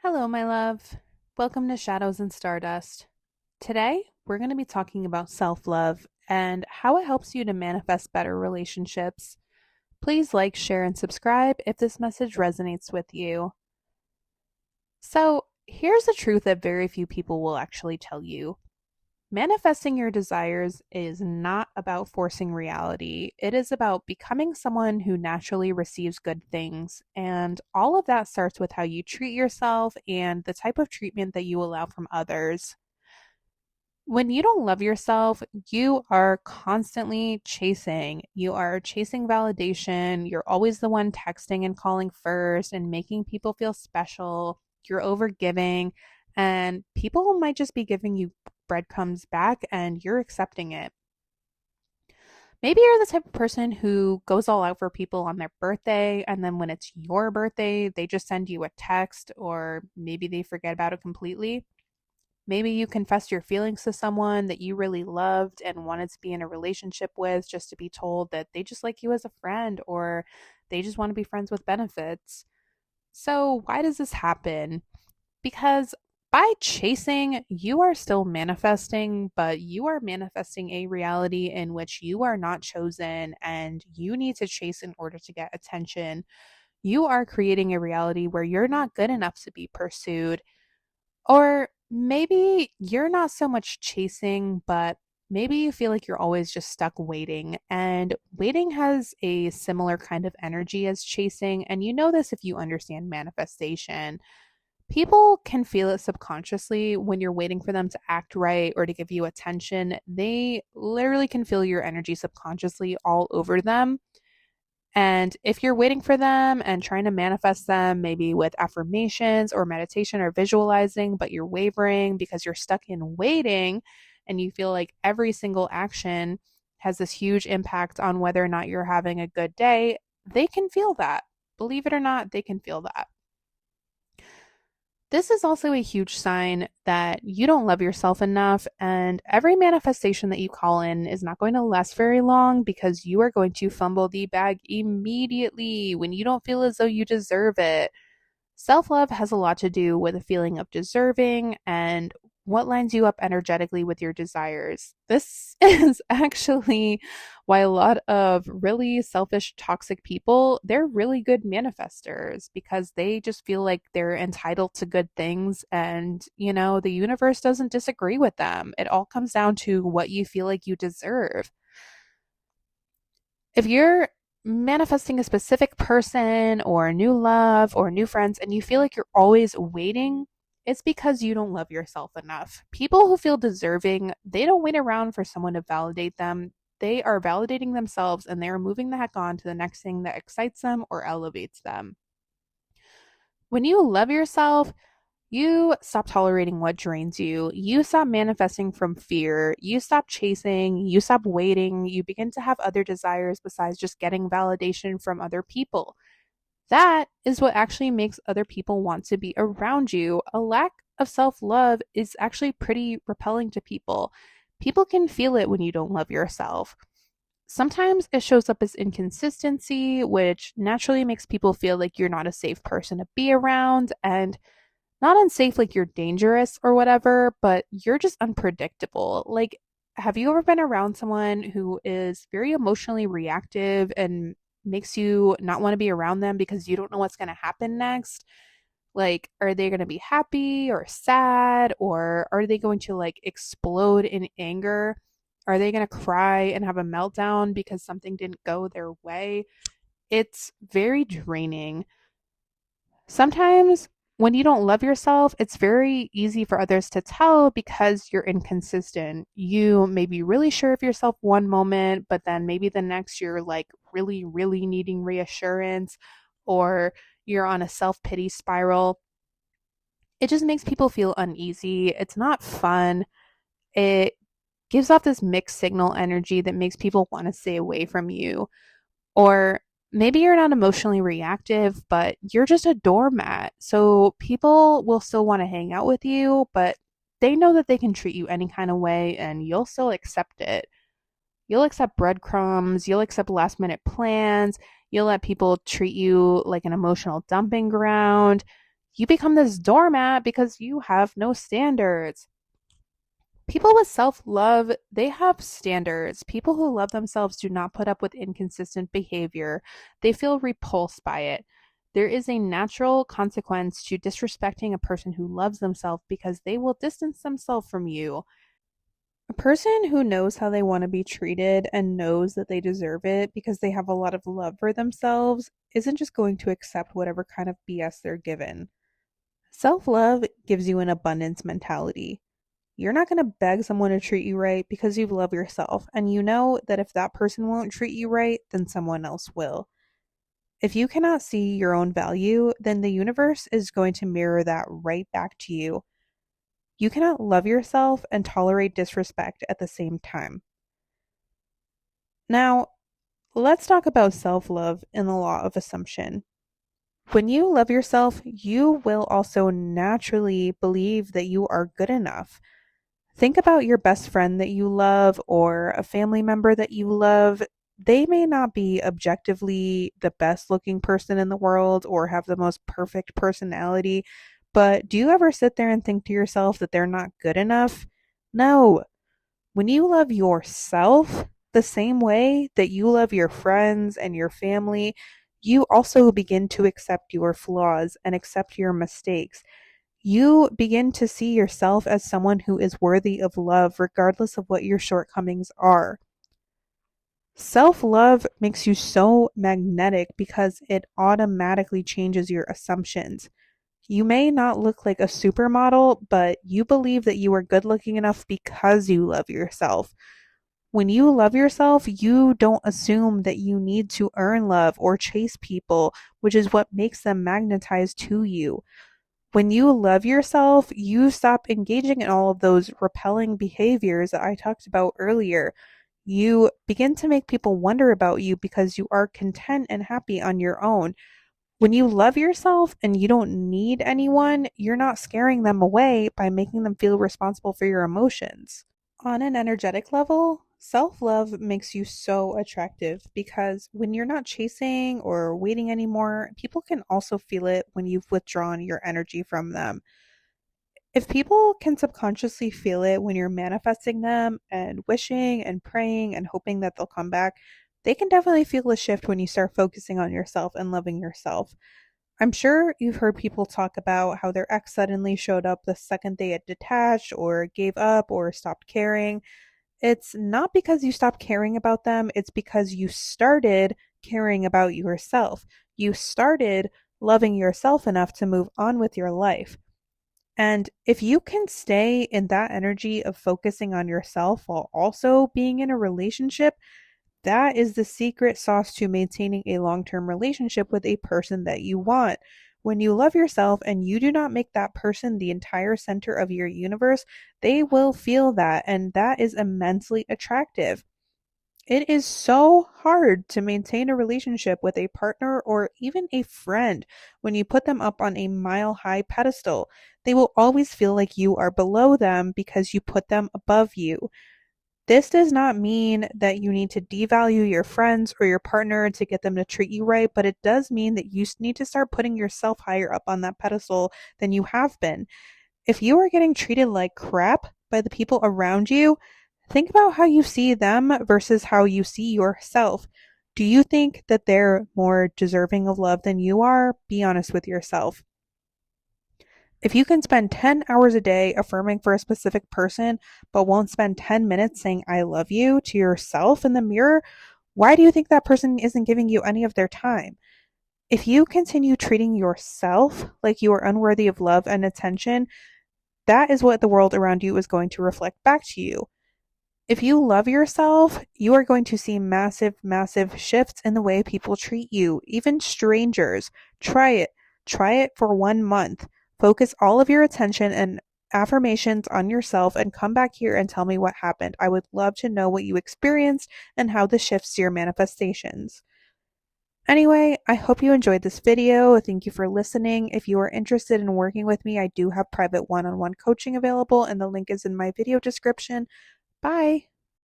Hello, my love. Welcome to Shadows and Stardust. Today, we're going to be talking about self love and how it helps you to manifest better relationships. Please like, share, and subscribe if this message resonates with you. So, here's the truth that very few people will actually tell you. Manifesting your desires is not about forcing reality. It is about becoming someone who naturally receives good things. And all of that starts with how you treat yourself and the type of treatment that you allow from others. When you don't love yourself, you are constantly chasing. You are chasing validation. You're always the one texting and calling first and making people feel special. You're overgiving, and people might just be giving you breadcrumbs back and you're accepting it. Maybe you're the type of person who goes all out for people on their birthday, and then when it's your birthday, they just send you a text, or maybe they forget about it completely. Maybe you confessed your feelings to someone that you really loved and wanted to be in a relationship with just to be told that they just like you as a friend or they just want to be friends with benefits. So, why does this happen? Because by chasing, you are still manifesting, but you are manifesting a reality in which you are not chosen and you need to chase in order to get attention. You are creating a reality where you're not good enough to be pursued, or maybe you're not so much chasing, but maybe you feel like you're always just stuck waiting. And waiting has a similar kind of energy as chasing. And you know this if you understand manifestation. People can feel it subconsciously when you're waiting for them to act right or to give you attention. They literally can feel your energy subconsciously all over them. And if you're waiting for them and trying to manifest them, maybe with affirmations or meditation or visualizing, but you're wavering because you're stuck in waiting and you feel like every single action has this huge impact on whether or not you're having a good day, they can feel that. Believe it or not, they can feel that. This is also a huge sign that you don't love yourself enough, and every manifestation that you call in is not going to last very long because you are going to fumble the bag immediately when you don't feel as though you deserve it. Self love has a lot to do with a feeling of deserving and what lines you up energetically with your desires. This is actually why a lot of really selfish, toxic people, they're really good manifestors because they just feel like they're entitled to good things and, the universe doesn't disagree with them. It all comes down to what you feel like you deserve. If you're manifesting a specific person or new love or new friends and you feel like you're always waiting, it's because you don't love yourself enough. People who feel deserving, they don't wait around for someone to validate them. They are validating themselves and they are moving the heck on to the next thing that excites them or elevates them. When you love yourself, you stop tolerating what drains you. You stop manifesting from fear. You stop chasing. You stop waiting. You begin to have other desires besides just getting validation from other people. That is what actually makes other people want to be around you. A lack of self love is actually pretty repelling to people. People can feel it when you don't love yourself. Sometimes it shows up as inconsistency, which naturally makes people feel like you're not a safe person to be around. And not unsafe like you're dangerous or whatever, but you're just unpredictable. Like, have you ever been around someone who is very emotionally reactive and makes you not want to be around them because you don't know what's going to happen next? Like, are they going to be happy or sad, or are they going to like explode in anger? Are they going to cry and have a meltdown because something didn't go their way? It's very draining. Sometimes when you don't love yourself, it's very easy for others to tell because you're inconsistent. You may be really sure of yourself one moment, but then maybe the next you're like really, really needing reassurance, or you're on a self pity spiral. It just makes people feel uneasy. It's not fun. It gives off this mixed signal energy that makes people want to stay away from you. Or maybe you're not emotionally reactive, but you're just a doormat. So people will still want to hang out with you, but they know that they can treat you any kind of way and you'll still accept it. You'll accept breadcrumbs, you'll accept last minute plans, you'll let people treat you like an emotional dumping ground. You become this doormat because you have no standards. People with self love, they have standards. People who love themselves do not put up with inconsistent behavior, they feel repulsed by it. There is a natural consequence to disrespecting a person who loves themselves because they will distance themselves from you. A person who knows how they want to be treated and knows that they deserve it because they have a lot of love for themselves isn't just going to accept whatever kind of BS they're given. Self love gives you an abundance mentality. You're not going to beg someone to treat you right because you love yourself, and you know that if that person won't treat you right, then someone else will. If you cannot see your own value, then the universe is going to mirror that right back to you. You cannot love yourself and tolerate disrespect at the same time. Now, let's talk about self love and the law of assumption. When you love yourself, you will also naturally believe that you are good enough. Think about your best friend that you love or a family member that you love. They may not be objectively the best looking person in the world or have the most perfect personality, but do you ever sit there and think to yourself that they're not good enough? No. When you love yourself the same way that you love your friends and your family, you also begin to accept your flaws and accept your mistakes. You begin to see yourself as someone who is worthy of love, regardless of what your shortcomings are. Self love makes you so magnetic because it automatically changes your assumptions. You may not look like a supermodel, but you believe that you are good looking enough because you love yourself. When you love yourself, you don't assume that you need to earn love or chase people, which is what makes them magnetized to you. When you love yourself, you stop engaging in all of those repelling behaviors that I talked about earlier. You begin to make people wonder about you because you are content and happy on your own. When you love yourself and you don't need anyone, you're not scaring them away by making them feel responsible for your emotions. On an energetic level, self love makes you so attractive because when you're not chasing or waiting anymore, people can also feel it when you've withdrawn your energy from them. If people can subconsciously feel it when you're manifesting them and wishing and praying and hoping that they'll come back, they can definitely feel a shift when you start focusing on yourself and loving yourself. I'm sure you've heard people talk about how their ex suddenly showed up the second they had detached or gave up or stopped caring. It's not because you stopped caring about them, it's because you started caring about yourself. You started loving yourself enough to move on with your life. And if you can stay in that energy of focusing on yourself while also being in a relationship, that is the secret sauce to maintaining a long term relationship with a person that you want. When you love yourself and you do not make that person the entire center of your universe, they will feel that, and that is immensely attractive. It is so hard to maintain a relationship with a partner or even a friend when you put them up on a mile high pedestal. They will always feel like you are below them because you put them above you. This does not mean that you need to devalue your friends or your partner to get them to treat you right, but it does mean that you need to start putting yourself higher up on that pedestal than you have been. If you are getting treated like crap by the people around you, think about how you see them versus how you see yourself. Do you think that they're more deserving of love than you are? Be honest with yourself. If you can spend 10 hours a day affirming for a specific person, but won't spend 10 minutes saying, I love you to yourself in the mirror, why do you think that person isn't giving you any of their time? If you continue treating yourself like you are unworthy of love and attention, that is what the world around you is going to reflect back to you. If you love yourself, you are going to see massive, massive shifts in the way people treat you, even strangers. Try it. Try it for 1 month. Focus all of your attention and affirmations on yourself and come back here and tell me what happened. I would love to know what you experienced and how this shifts your manifestations. Anyway, I hope you enjoyed this video. Thank you for listening. If you are interested in working with me, I do have private one-on-one coaching available, and the link is in my video description. Bye.